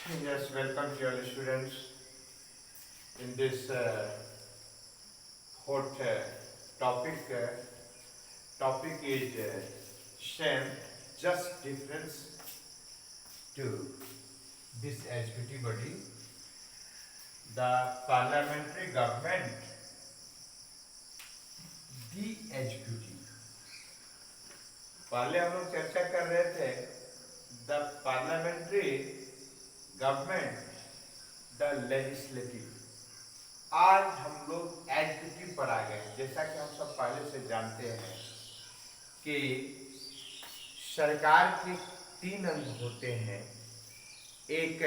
Yes, welcome to all students in this hot topic. Topic is same, just difference to this executive body, the parliamentary government, the executive. पहले हम लोग चर्चा कर रहे थे the parliamentary government, the legislative. आज हम लोग एग्जीक्यूटिव पर आ गए। जैसा कि हम सब पहले से जानते हैं कि सरकार के तीन अंग होते हैं, एक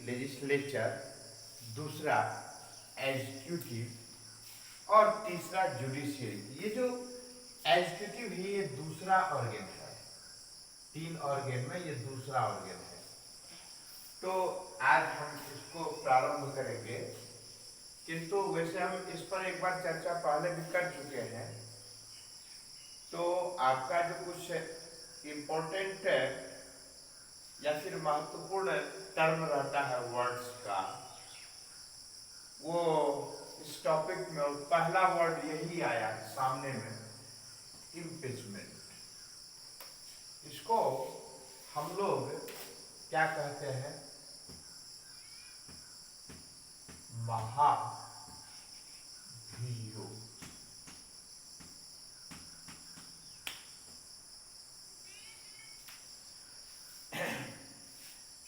लेजिस्लेचर, दूसरा एग्जीक्यूटिव और तीसरा जुडिशियरी। ये जो एग्जीक्यूटिव है ये दूसरा ऑर्गन है, तीन ऑर्गन में ये दूसरा ऑर्गन है। तो आज हम इसको प्रारंभ करेंगे, किंतु वैसे हम इस पर एक बार चर्चा पहले भी कर चुके हैं। तो आपका जो कुछ इम्पोर्टेंट या फिर महत्वपूर्ण टर्म रहता है वर्ड्स का, वो इस टॉपिक में पहला वर्ड यही आया सामने में, इम्पीचमेंट। इसको हम लोग क्या कहते हैं? महाभियोग।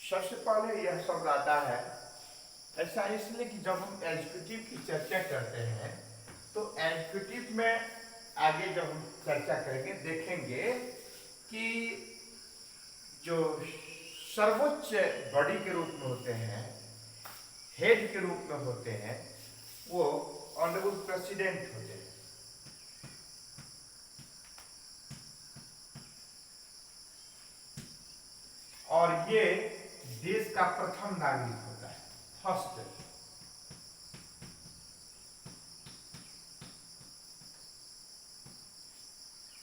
सबसे पहले यह शब्द आता है, ऐसा इसलिए कि जब हम एग्जीक्यूटिव की चर्चा करते हैं तो एग्जीक्यूटिव में आगे जब हम चर्चा करेंगे देखेंगे कि जो सर्वोच्च बॉडी के रूप में होते हैं, हेड के रूप में होते हैं, वो ऑनरेबल प्रेसिडेंट होते हैं। और ये देश का प्रथम नागरिक होता है,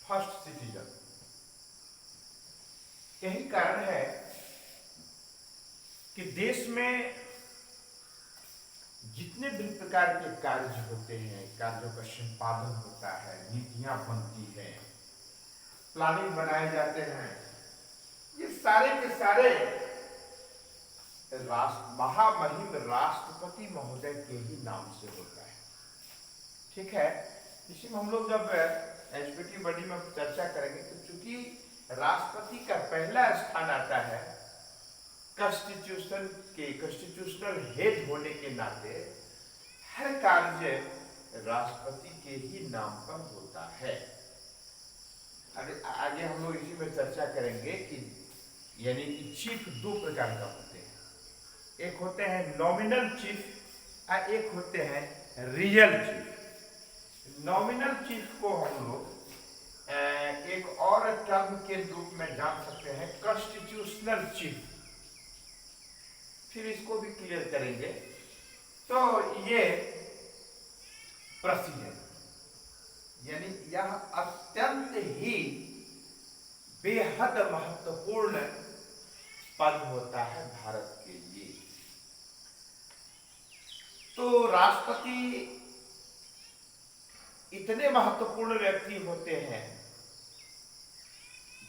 फर्स्ट सिटीजन। यही कारण है कि देश में जितने भी प्रकार के कार्य होते हैं, कार्यों का संपादन होता है, नीतियां बनती हैं, प्लानिंग बनाए जाते हैं, ये सारे के सारे महामहिम राष्ट्रपति महोदय के ही नाम से होता है। ठीक है, इसी में हम लोग जब एग्जीक्यूटिव बॉडी में चर्चा करेंगे तो चूंकि राष्ट्रपति का पहला स्थान आता है कॉन्स्टिट्यूशनल हेड होने के नाते हर कार्य राष्ट्रपति के ही नाम पर होता है। आगे हम लोग इसी में चर्चा करेंगे कि यानी कि चीफ दो प्रकार का होते हैं, एक होते हैं नॉमिनल चीफ और एक होते हैं रियल चीफ। नॉमिनल चीफ को हम लोग एक और टर्म के रूप में जान सकते हैं, कॉन्स्टिट्यूशनल चीफ। फिर इसको भी क्लियर करेंगे। तो ये प्रेसिडेंट यानी यह अत्यंत ही बेहद महत्वपूर्ण पद होता है भारत के लिए। तो राष्ट्रपति इतने महत्वपूर्ण व्यक्ति होते हैं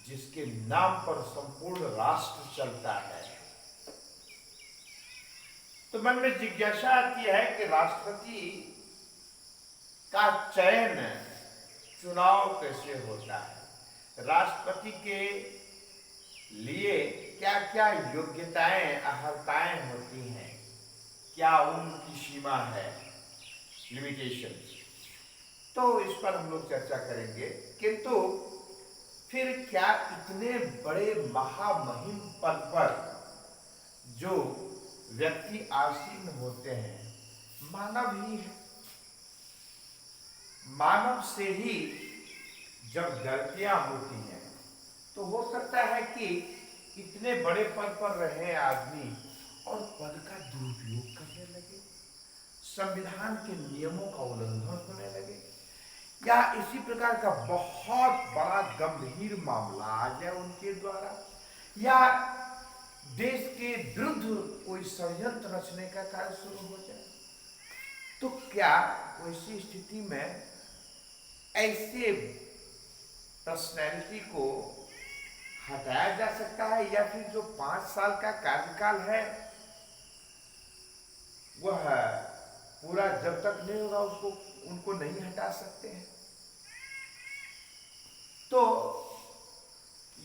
जिसके नाम पर संपूर्ण राष्ट्र चलता है। तो मन में जिज्ञासा आती है कि राष्ट्रपति का चयन, चुनाव कैसे होता है, राष्ट्रपति के लिए क्या क्या योग्यताएं, अर्हताएं होती हैं, क्या उनकी सीमा है, लिमिटेशन। तो इस पर हम लोग चर्चा करेंगे। किंतु फिर क्या इतने बड़े महामहिम पद पर जो व्यक्ति आसीन होते हैं मानव ही है? मानव से ही जब गलतियां होती हैं तो हो सकता है कि इतने बड़े पद पर रहे आदमी और पद का दुरुपयोग करने लगे, संविधान के नियमों का उल्लंघन होने लगे, या इसी प्रकार का बहुत बड़ा गंभीर मामला आ जाए उनके द्वारा, या देश के विरुद्ध कोई षड्यंत्र रचने का कार्य शुरू हो जाए, तो क्या वैसी स्थिति में ऐसे पर्सनैलिटी को हटाया जा सकता है, या फिर जो 5 साल का कार्यकाल है वह पूरा जब तक नहीं होगा उसको उनको नहीं हटा सकते हैं? तो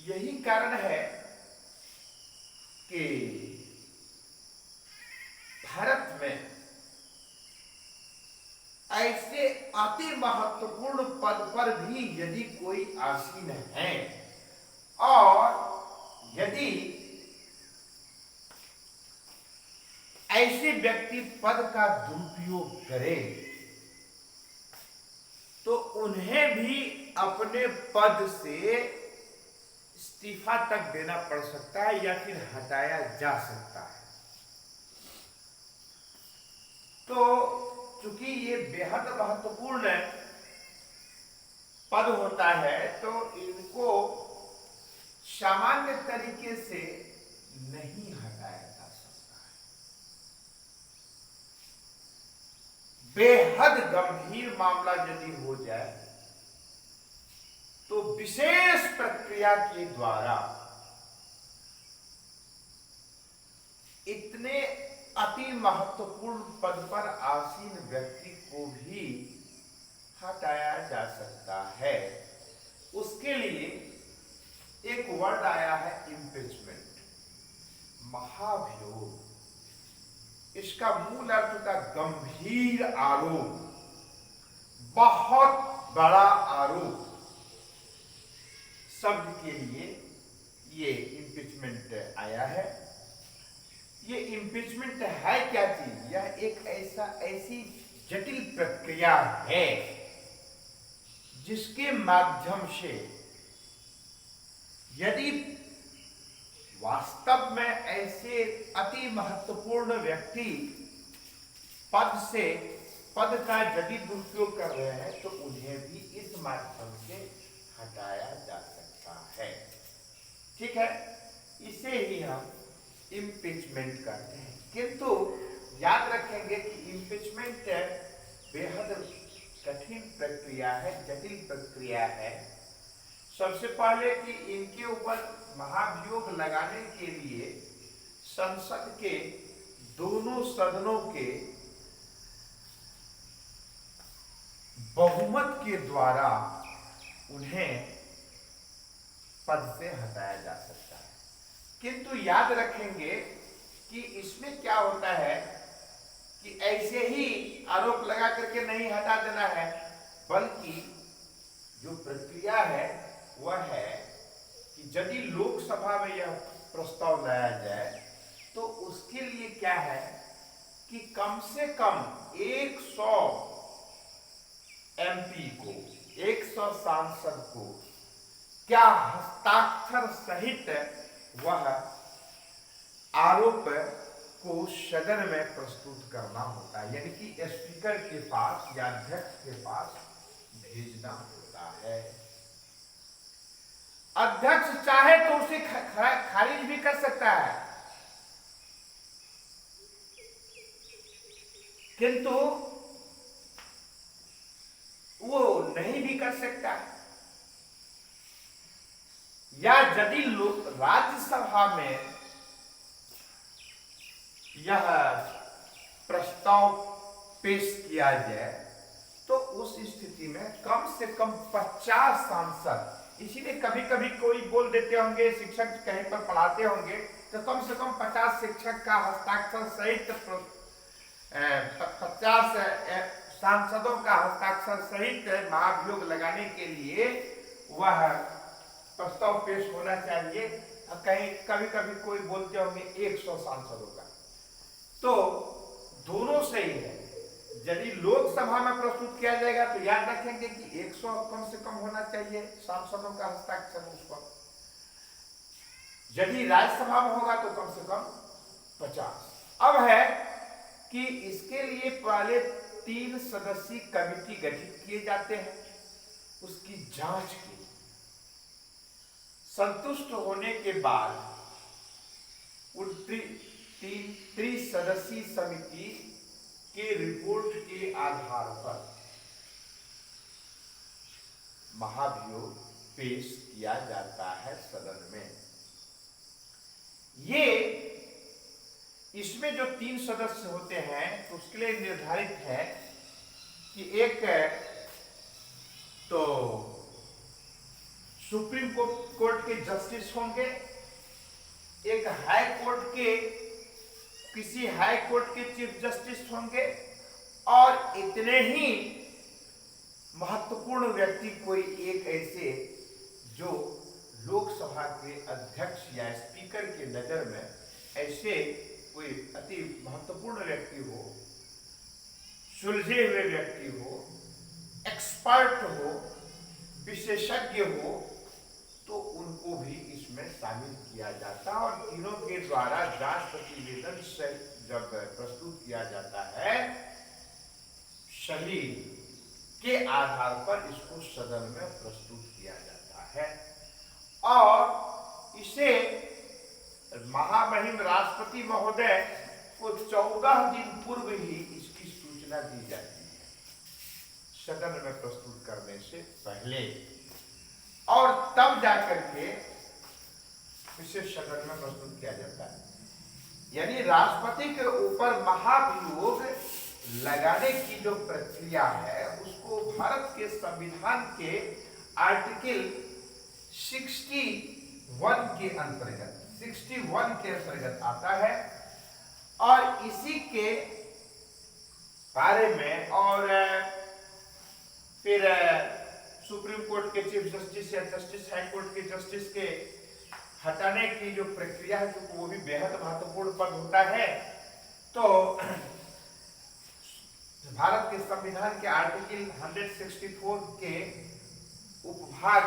यही कारण है कि भारत में ऐसे अति महत्वपूर्ण पद पर भी यदि कोई आसीन है और यदि ऐसे व्यक्ति पद का दुरुपयोग करे तो उन्हें भी अपने पद से इस्तीफा तक देना पड़ सकता है या फिर हटाया जा सकता है। तो चूंकि ये बेहद महत्वपूर्ण पद होता है तो इनको सामान्य तरीके से नहीं हटाया जा सकता है। बेहद गंभीर मामला यदि हो जाए तो विशेष प्रक्रिया के द्वारा इतने अति महत्वपूर्ण पद पर आसीन व्यक्ति को भी हटाया जा सकता है। उसके लिए एक वर्ड आया है इम्पीचमेंट, महाभियोग। इसका मूल अर्थ होता है गंभीर आरोप, बहुत बड़ा आरोप। शब्द के लिए ये इम्पीचमेंट आया है। ये इम्पीचमेंट है क्या चीज? यह एक ऐसी जटिल प्रक्रिया है जिसके माध्यम से यदि वास्तव में ऐसे अति महत्वपूर्ण व्यक्ति पद का यदि दुरुपयोग कर रहे हैं तो उन्हें भी इस माध्यम से हटाया जा सकता है। ठीक है, इसे ही हम इम्पीचमेंट करते हैं। किंतु याद रखेंगे कि इम्पीचमेंट बेहद कठिन प्रक्रिया है, जटिल प्रक्रिया है। सबसे पहले कि इनके ऊपर महाभियोग लगाने के लिए संसद के दोनों सदनों के बहुमत के द्वारा उन्हें पद से हटाया जा सकता है। किंतु याद रखेंगे कि इसमें क्या होता है कि ऐसे ही आरोप लगा करके नहीं हटा देना है, बल्कि जो प्रक्रिया है वह है कि यदि लोकसभा में यह प्रस्ताव लाया जाए तो उसके लिए क्या है कि कम से कम 100 एमपी को, 100 सांसद को क्या हस्ताक्षर सहित वह आरोप को सदन में प्रस्तुत करना होता है, यानी कि स्पीकर के पास या अध्यक्ष के पास भेजना होता है। अध्यक्ष चाहे तो उसे खारिज भी कर सकता है, किंतु वो नहीं भी कर सकता। या यदि राज्यसभा में यह प्रस्ताव पेश किया जाए तो उस स्थिति में कम से कम 50 सांसद, इसीलिए कभी कभी कोई बोल देते होंगे, शिक्षक कहीं पर पढ़ाते होंगे तो कम से कम 50 शिक्षक का हस्ताक्षर सहित 50 सांसदों का हस्ताक्षर सहित महाभियोग लगाने के लिए वह प्रस्ताव पेश होना चाहिए। कहीं कभी कभी कोई बोलते होंगे 100 सांसदों का, तो दोनों सही है। यदि लोकसभा में प्रस्तुत किया जाएगा तो याद रखेंगे कि 100 कम से कम होना चाहिए सांसदों का हस्ताक्षर उस पर। यदि राज्यसभा में होगा तो कम से कम 50। अब है कि इसके लिए पहले 3 सदस्यीय कमेटी गठित किए जाते हैं, उसकी जांच की। संतुष्ट होने के बाद उन त्रिसदस्यीय समिति के रिपोर्ट के आधार पर महाभियोग पेश किया जाता है सदन में। ये इसमें जो 3 सदस्य होते हैं तो उसके लिए निर्धारित है कि एक तो सुप्रीम कोर्ट के जस्टिस होंगे, एक हाई कोर्ट के किसी हाई कोर्ट के चीफ जस्टिस होंगे, और इतने ही महत्वपूर्ण व्यक्ति कोई एक ऐसे जो लोकसभा के अध्यक्ष या स्पीकर की नजर में ऐसे कोई अति महत्वपूर्ण व्यक्ति हो, सुलझे हुए व्यक्ति हो, एक्सपर्ट हो, विशेषज्ञ हो, तो उनको भी इसमें शामिल किया जाता है। और तीनों के द्वारा जांच प्रतिवेदन से जब प्रस्तुत किया जाता है, सही के आधार पर इसको सदन में प्रस्तुत किया जाता है, और इसे महामहिम राष्ट्रपति महोदय को 14 दिन पूर्व ही इसकी सूचना दी जाती है, सदन में प्रस्तुत करने से पहले, और तब जाकर के इसे सदन में प्रस्तुत किया जाता है। यानी राष्ट्रपति के ऊपर महाभियोग लगाने की जो प्रक्रिया है उसको भारत के संविधान के आर्टिकल 61 के अंतर्गत आता है, और इसी के बारे में और फिर सुप्रीम कोर्ट के चीफ जस्टिस या जस्टिस हाई कोर्ट के जस्टिस के हटाने की जो प्रक्रिया है, जो वो भी बेहद महत्वपूर्ण पद होता है। तो भारत के संविधान के आर्टिकल 164 के उपभाग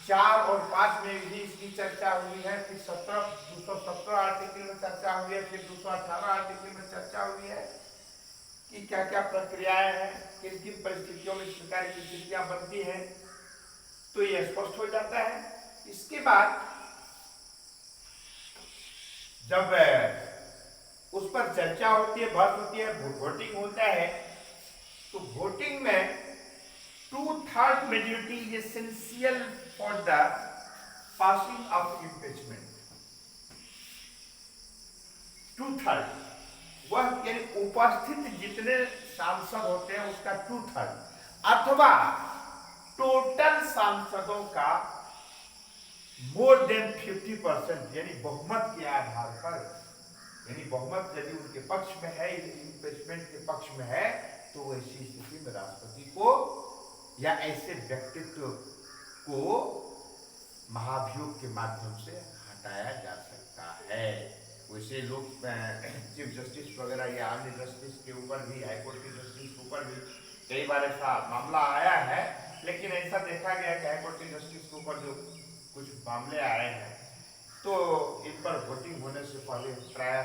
4 और 5 में भी इसकी चर्चा हुई है, फिर 217 आर्टिकल में चर्चा हुई है, फिर 218 आर्टिकल में चर्चा हुई है कि क्या क्या प्रक्रियाएं हैं, किन किन परिस्थितियों में इस प्रकार की स्थितियां बनती हैं, तो यह स्पष्ट हो जाता है। इसके बाद जब उस पर चर्चा होती है, बहस होती है, वोटिंग होता है, तो वोटिंग में 2/3 majority is essential for the passing of impeachment. 2/3 वह यानी उपस्थित जितने सांसद होते हैं उसका 2/3 अथवा टोटल सांसदों का मोर देन 50% यानी बहुमत के आधार पर, यानी बहुमत यदि उनके पक्ष में है, इम्पीचमेंट के पक्ष में है, तो ऐसी स्थिति में राष्ट्रपति को या ऐसे व्यक्तित्व को महाभियोग के माध्यम से हटाया जा सकता है। वैसे लोग चीफ जस्टिस वगैरह या अन्य जस्टिस के ऊपर भी, हाईकोर्ट के जस्टिस के ऊपर भी कई बार ऐसा मामला आया है, लेकिन ऐसा देखा गया कि हाईकोर्ट के जस्टिस के ऊपर जो कुछ मामले आए हैं तो इन पर वोटिंग होने से पहले प्राय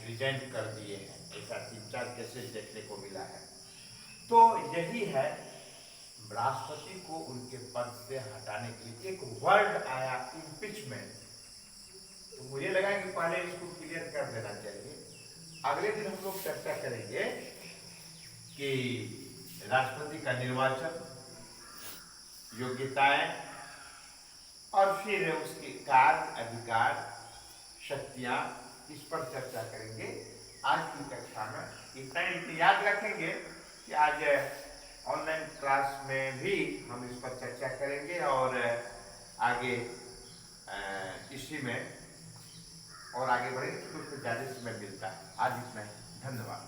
रिजाइन कर दिए हैं। ऐसा 3-4 केसेस देखने को मिला है। तो यही है, राष्ट्रपति को उनके पद से हटाने के लिए एक वर्ड आया इम्पीचमेंट, तो मुझे लगा कि पहले इसको क्लियर कर देना चाहिए। अगले दिन हम लोग चर्चा करेंगे कि राष्ट्रपति का निर्वाचन, योग्यताएं, और फिर उसके कार्य, अधिकार, शक्तियां, इस पर चर्चा करेंगे। आज की कक्षा में इतना ही याद रखेंगे कि आज ऑनलाइन क्लास में भी हम इस पर चर्चा करेंगे और आगे इसी में और आगे बढ़ेंगे, तो उसमें ज़्यादा समय मिलता है। आज इतना ही, धन्यवाद।